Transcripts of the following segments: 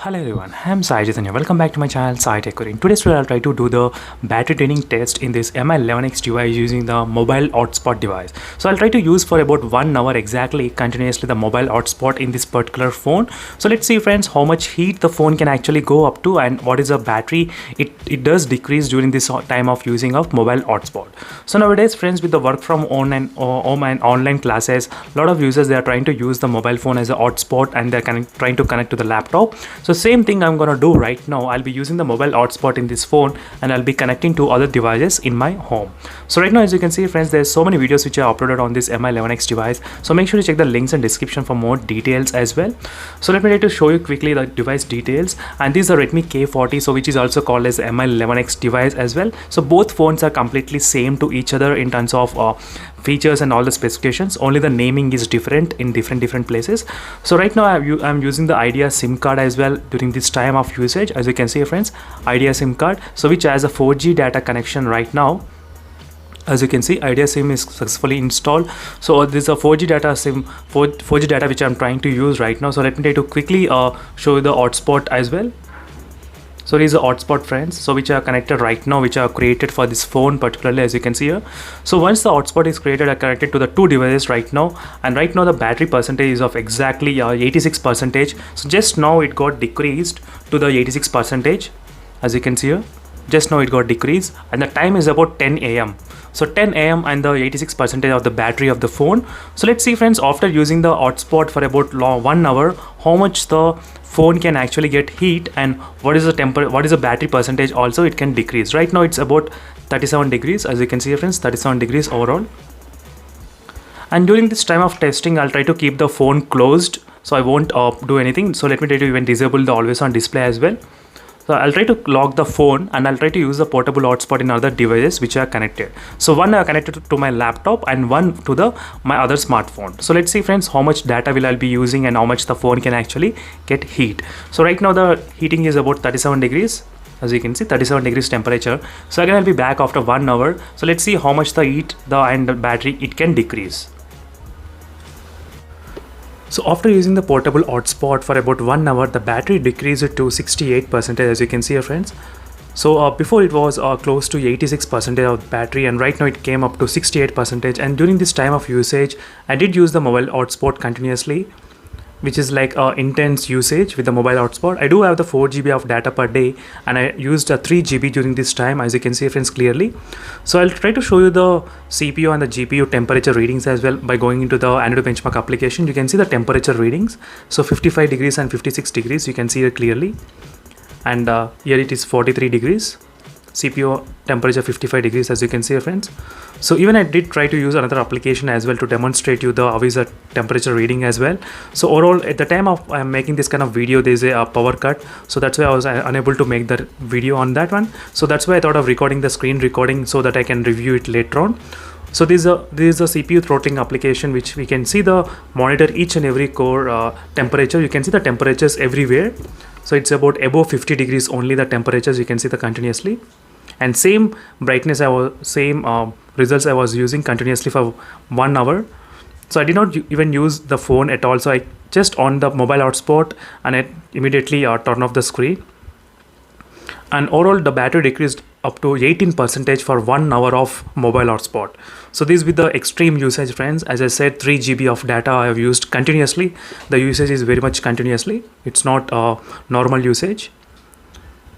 Hello everyone, I'm Sai Chaitanya. Welcome back to my channel Sai Tech Korean. Today's video I'll try to do the battery draining test in this MI11X device using the mobile hotspot device. So I'll try to use for about 1 hour exactly continuously the mobile hotspot in this particular phone. So let's see friends how much heat the phone can actually go up to and what is the battery it does decrease during this time of using of mobile hotspot. So nowadays friends, with the work from home and online classes, a lot of users they are trying to use the mobile phone as a hotspot and they're trying to connect to the laptop. So same thing I'm gonna do right now. I'll be using the mobile hotspot in this phone and I'll be connecting to other devices in my home. So right now, as you can see friends, there's so many videos which are uploaded on this MI11X device. So make sure to check the links in description for more details as well. So let me try to show you quickly the device details. And these are Redmi K40, so which is also called as MI11X device as well. So both phones are completely same to each other in terms of features and all the specifications, only the naming is different in different places. So right now I'm using the Idea SIM card as well during this time of usage. As you can see friends, Idea SIM card, so which has a 4G data connection right now. As you can see, Idea SIM is successfully installed. So this is a 4G data SIM, 4G data which I'm trying to use right now. So let me try to quickly show you the hotspot as well. So these are hotspot friends, so which are connected right now, which are created for this phone particularly, as you can see here. So once the hotspot is created, are connected to the two devices right now, and right now the battery percentage is of exactly 86%. So just now it got decreased to the 86%, as you can see here. Just now it got decreased and the time is about 10 AM. So 10 AM and the 86% of the battery of the phone. So let's see friends, after using the hotspot for about 1 hour, how much the phone can actually get heat and what is the battery percentage also it can decrease. Right now it's about 37 degrees, as you can see friends, 37 degrees overall. And during this time of testing, I'll try to keep the phone closed, so I won't do anything. So let me try to even disable the always on display as well. So I'll try to lock the phone and I'll try to use the portable hotspot in other devices which are connected. So one are connected to my laptop and one to my other smartphone. So let's see friends how much data will I be using and how much the phone can actually get heat. So right now the heating is about 37 degrees. As you can see, 37 degrees temperature. So again I'll be back after 1 hour. So let's see how much the heat and the battery it can decrease. So after using the portable hotspot for about 1 hour, the battery decreased to 68%, as you can see here friends. So before it was close to 86% of battery, and right now it came up to 68%. And during this time of usage, I did use the mobile hotspot continuously, which is like intense usage with the mobile hotspot. I do have the 4 GB of data per day and I used 3 GB during this time, as you can see friends clearly. So I'll try to show you the CPU and the GPU temperature readings as well by going into the AnTuTu Benchmark application. You can see the temperature readings. So 55 degrees and 56 degrees, you can see it clearly. And here it is 43 degrees. CPU temperature 55 degrees, as you can see friends. So even I did try to use another application as well to demonstrate you the how is the temperature reading as well. So overall, at the time of I'm making this kind of video, there's a power cut, so that's why I was unable to make the video on that one. So that's why I thought of recording the screen recording so that I can review it later on. So this is a CPU throttling application which we can see the monitor each and every core temperature. You can see the temperatures everywhere. So it's about above 50 degrees only the temperatures, you can see the continuously. And same brightness, results I was using continuously for 1 hour. So I did not even use the phone at all. So I just on the mobile hotspot and I immediately turn off the screen. And overall the battery decreased up to 18% for 1 hour of mobile hotspot. So this with the extreme usage friends. As I said, 3 GB of data I have used continuously. The usage is very much continuously. It's not normal usage,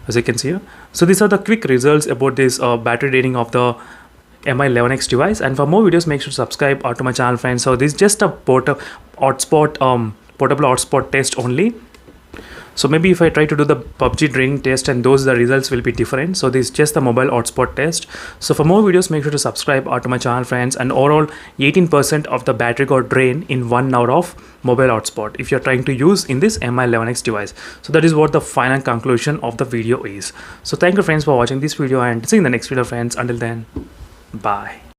as you can see here. So these are the quick results about this battery draining of the MI11X device. And for more videos, make sure to subscribe to my channel friends. So this is just a portable hotspot test only. So maybe if I try to do the PUBG draining test, and the results will be different. So this is just the mobile hotspot test. So for more videos, make sure to subscribe to my channel friends. And overall 18% of the battery got drained in 1 hour of mobile hotspot if you're trying to use in this MI11X device. So that is what the final conclusion of the video is. So thank you friends for watching this video and see you in the next video friends. Until then, bye.